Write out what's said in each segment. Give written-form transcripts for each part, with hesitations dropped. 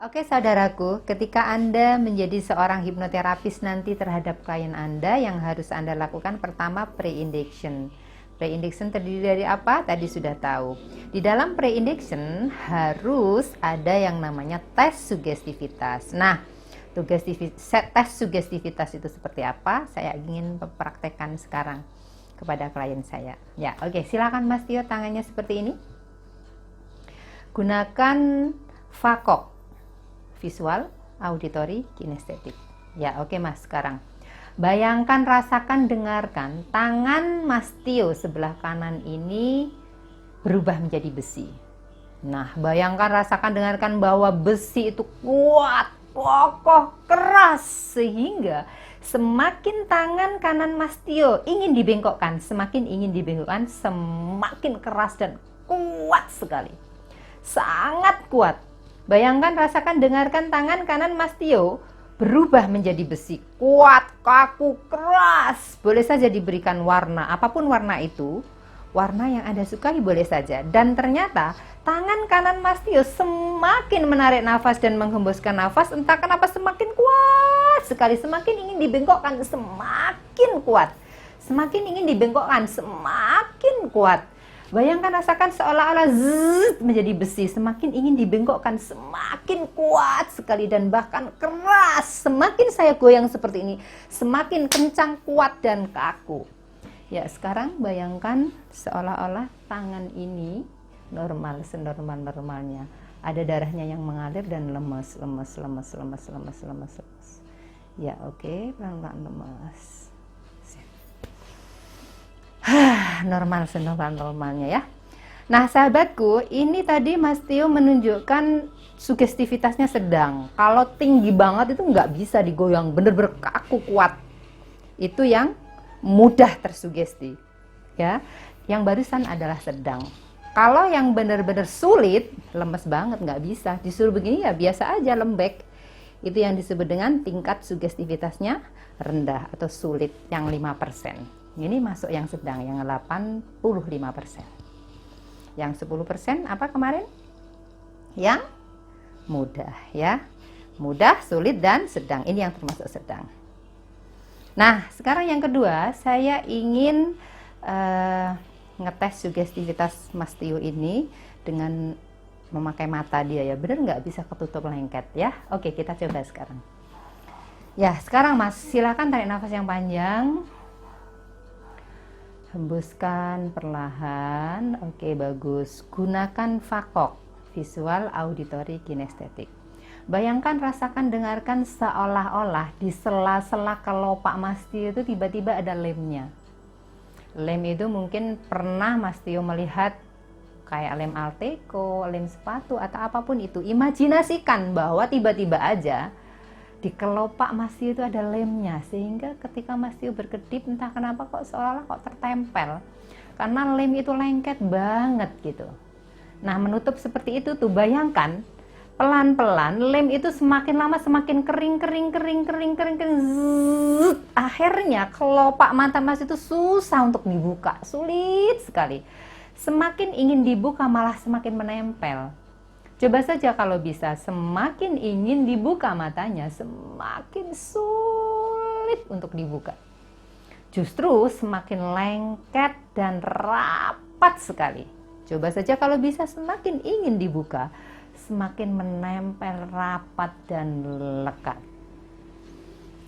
Oke, saudaraku, ketika Anda menjadi seorang hipnoterapis nanti terhadap klien Anda, yang harus Anda lakukan pertama pre-induction. Pre-induction terdiri dari apa? Tadi sudah tahu. Di dalam pre-induction harus ada yang namanya tes sugestivitas. Nah, tes sugestivitas itu seperti apa? Saya ingin mempraktekkan sekarang kepada klien saya. Ya, oke, silakan Mas Tio, tangannya seperti ini. Gunakan VAKOK. Visual, auditory, kinestetik. Ya, oke Mas, sekarang. Bayangkan, rasakan, dengarkan. Tangan Mas Tio sebelah kanan ini berubah menjadi besi. Nah, bayangkan, rasakan, dengarkan bahwa besi itu kuat, kokoh, keras. Sehingga semakin tangan kanan Mas Tio ingin dibengkokkan, semakin ingin dibengkokkan, semakin keras dan kuat sekali. Sangat kuat. Bayangkan, rasakan, dengarkan tangan kanan Mas Tio berubah menjadi besi, kuat, kaku, keras. Boleh saja diberikan warna, apapun warna itu, warna yang Anda sukai boleh saja. Dan ternyata tangan kanan Mas Tio semakin menarik nafas dan menghembuskan nafas, entah kenapa semakin kuat sekali, semakin ingin dibengkokkan, semakin kuat. Semakin ingin dibengkokkan, semakin kuat. Bayangkan, rasakan seolah-olah menjadi besi, semakin ingin dibengkokkan, semakin kuat sekali dan bahkan keras. Semakin saya goyang seperti ini, semakin kencang, kuat dan kaku. Ya, sekarang bayangkan seolah-olah tangan ini normal, senormal-normalnya. Ada darahnya yang mengalir dan lemes. Ya, oke, pelan-pelan lemes. Normal, senormal-normalnya ya. Nah, sahabatku, ini tadi Mas Tio menunjukkan sugestivitasnya sedang. Kalau tinggi banget itu nggak bisa digoyang, bener-bener kaku kuat. Itu yang mudah tersugesti, ya. Yang barusan adalah sedang. Kalau yang bener-bener sulit, lemes banget, nggak bisa. Disuruh begini ya biasa aja, lembek. Itu yang disebut dengan tingkat sugestivitasnya rendah atau sulit, yang 5%. Ini masuk yang sedang, yang 85%. Yang 10% apa kemarin? Yang mudah, ya. Mudah, sulit, dan sedang. Ini yang termasuk sedang. Nah, sekarang yang kedua, saya ingin ngetes sugestivitas Mas Tio ini dengan memakai mata dia ya. Bener nggak bisa ketutup lengket ya? Oke, kita coba sekarang. Ya, sekarang Mas, silakan tarik nafas yang panjang. Hembuskan perlahan. Oke, bagus. Gunakan VAKOK, visual, auditory, kinestetik. Bayangkan, rasakan, dengarkan seolah-olah di sela-sela kelopak Mas Tio itu tiba-tiba ada lemnya. Lem itu mungkin pernah Mas Tio melihat kayak lem Alteco, lem sepatu, atau apapun itu. Imajinasikan bahwa tiba-tiba aja di kelopak Mas Tio itu ada lemnya, sehingga ketika Mas Tio berkedip, entah kenapa kok seolah-olah kok tertempel, karena lem itu lengket banget gitu. Nah, menutup seperti itu tuh, bayangkan pelan-pelan lem itu semakin lama semakin kering. Akhirnya kelopak mata Mas itu susah untuk dibuka, sulit sekali. Semakin ingin dibuka malah semakin menempel. Coba saja kalau bisa, semakin ingin dibuka matanya, semakin sulit untuk dibuka. Justru semakin lengket dan rapat sekali. Coba saja kalau bisa, semakin ingin dibuka, semakin menempel, rapat, dan lekat.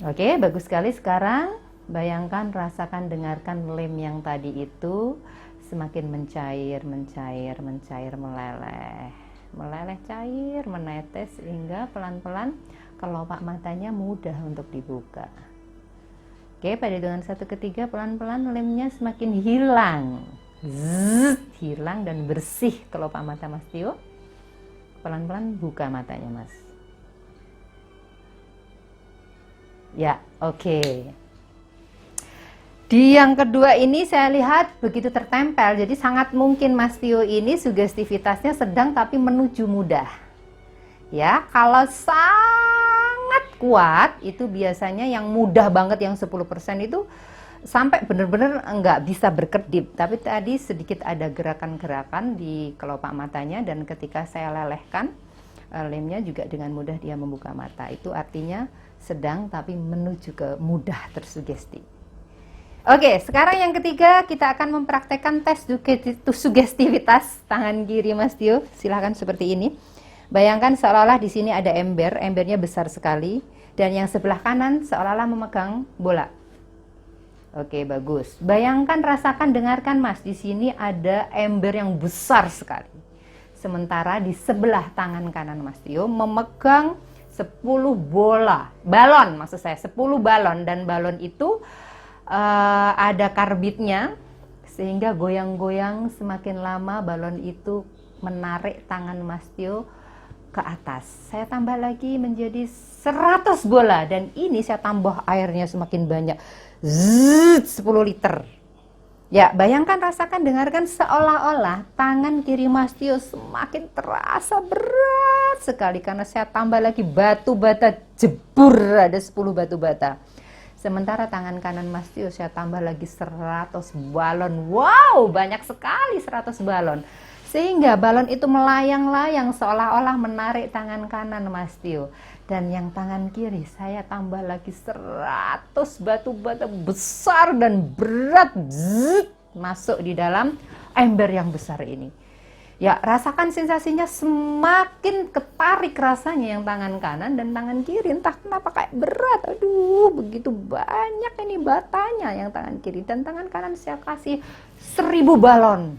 Oke, bagus sekali. Sekarang bayangkan, rasakan, dengarkan lem yang tadi itu semakin mencair, meleleh cair, menetes, sehingga pelan-pelan kelopak matanya mudah untuk dibuka. Oke, pada hitungan 1 ke 3 pelan-pelan lemnya semakin hilang. Hilang dan bersih kelopak mata Mas Tio. Pelan-pelan buka matanya, Mas. Ya, oke. Di yang kedua ini saya lihat begitu tertempel, jadi sangat mungkin Mas Tio ini sugestivitasnya sedang tapi menuju mudah. Ya, kalau sangat kuat itu biasanya yang mudah banget, yang 10% itu sampai benar-benar nggak bisa berkedip. Tapi tadi sedikit ada gerakan-gerakan di kelopak matanya, dan ketika saya lelehkan lemnya juga dengan mudah dia membuka mata. Itu artinya sedang tapi menuju ke mudah tersugesti. Oke, sekarang yang ketiga kita akan mempraktekkan tes sugestivitas tangan kiri Mas Tio. Silahkan seperti ini. Bayangkan seolah-olah di sini ada ember, embernya besar sekali, dan yang sebelah kanan seolah-olah memegang bola. Oke, bagus. Bayangkan, rasakan, dengarkan Mas, di sini ada ember yang besar sekali. Sementara di sebelah tangan kanan Mas Tio memegang 10 bola, balon maksud saya, 10 balon, dan balon itu ada karbitnya, sehingga goyang-goyang semakin lama balon itu menarik tangan Mas Tio ke atas. Saya tambah lagi menjadi 100 bola, dan ini saya tambah airnya semakin banyak. Zzz, 10 liter. Ya, bayangkan, rasakan, dengarkan, seolah-olah tangan kiri Mas Tio semakin terasa berat sekali karena saya tambah lagi batu bata, jebur, ada 10 batu bata. Sementara tangan kanan Mas Tio saya tambah lagi 100 balon. Wow, banyak sekali 100 balon. Sehingga balon itu melayang-layang seolah-olah menarik tangan kanan Mas Tio. Dan yang tangan kiri saya tambah lagi 100 batu bata besar dan berat, zzz, masuk di dalam ember yang besar ini. Ya, rasakan sensasinya, semakin ketarik rasanya yang tangan kanan dan tangan kiri. Entah kenapa kayak berat. Aduh, begitu banyak ini batanya yang tangan kiri. Dan tangan kanan saya kasih 1000 balon.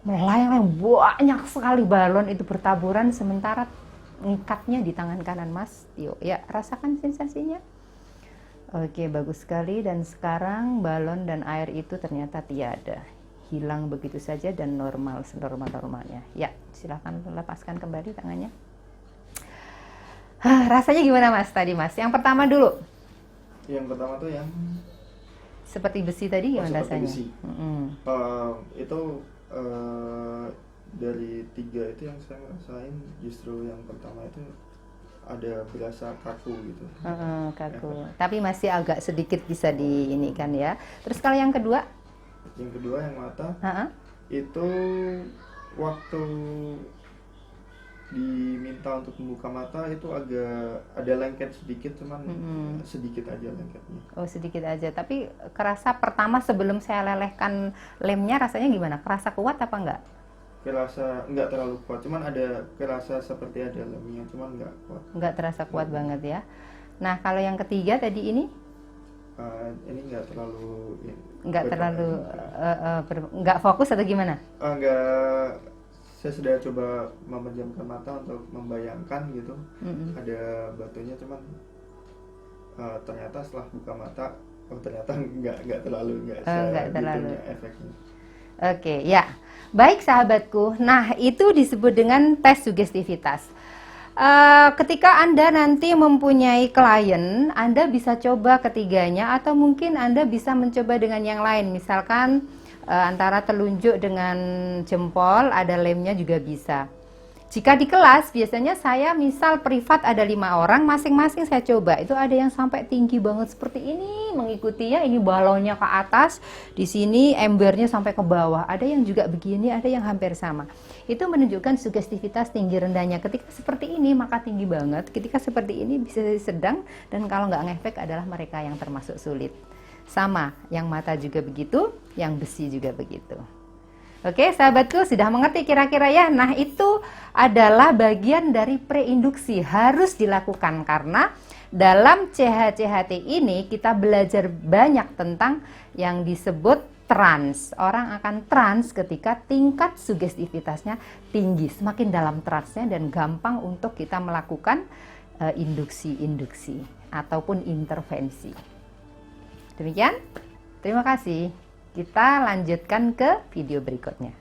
Melayang-layang, banyak sekali balon itu bertaburan, sementara ngikatnya di tangan kanan Mas Tio. Ya, rasakan sensasinya. Oke, bagus sekali. Dan sekarang balon dan air itu ternyata tiada, hilang begitu saja dan normal, senormal-normalnya. Ya, silahkan lepaskan kembali tangannya. Rasanya gimana Mas tadi Mas? Yang pertama dulu. Yang pertama tuh yang seperti besi tadi gimana rasanya? Besi. Itu dari 3 itu yang saya rasain, justru yang pertama itu ada berasa kaku gitu. Kaku. Tapi masih agak sedikit bisa diinikan ya. Terus kalau yang kedua? Yang kedua yang mata, itu waktu diminta untuk membuka mata itu agak ada lengket sedikit, cuman sedikit aja lengketnya. Oh, sedikit aja. Tapi kerasa pertama sebelum saya lelehkan lemnya rasanya gimana? Kerasa kuat apa enggak? Kerasa enggak terlalu kuat, cuman ada kerasa seperti ada lemnya, cuman enggak kuat. Enggak terasa kuat banget ya. Nah, kalau yang ketiga tadi ini? Ini enggak terlalu enggak fokus atau gimana? Enggak, saya sudah coba memejamkan mata untuk membayangkan gitu. Ada batunya, cuman ternyata setelah buka mata, ternyata enggak terlalu efeknya. Oke, ya. Baik sahabatku. Nah, itu disebut dengan tes sugestivitas. Ketika Anda nanti mempunyai klien, Anda bisa coba ketiganya, atau mungkin Anda bisa mencoba dengan yang lain. Misalkan antara telunjuk dengan jempol, ada lemnya juga bisa. Jika di kelas, biasanya saya misal privat ada 5 orang, masing-masing saya coba. Itu ada yang sampai tinggi banget seperti ini, mengikutinya, ini balonnya ke atas, di sini embernya sampai ke bawah. Ada yang juga begini, ada yang hampir sama. Itu menunjukkan sugestivitas tinggi rendahnya. Ketika seperti ini, maka tinggi banget. Ketika seperti ini, bisa sedang, dan kalau nggak ngefek adalah mereka yang termasuk sulit. Sama, yang mata juga begitu, yang besi juga begitu. Oke, sahabatku, sudah mengerti kira-kira ya? Nah, itu adalah bagian dari preinduksi, harus dilakukan karena dalam CHCHT ini kita belajar banyak tentang yang disebut trans. Orang akan trans ketika tingkat sugestivitasnya tinggi, semakin dalam transnya dan gampang untuk kita melakukan induksi-induksi ataupun intervensi. Demikian, terima kasih. Kita lanjutkan ke video berikutnya.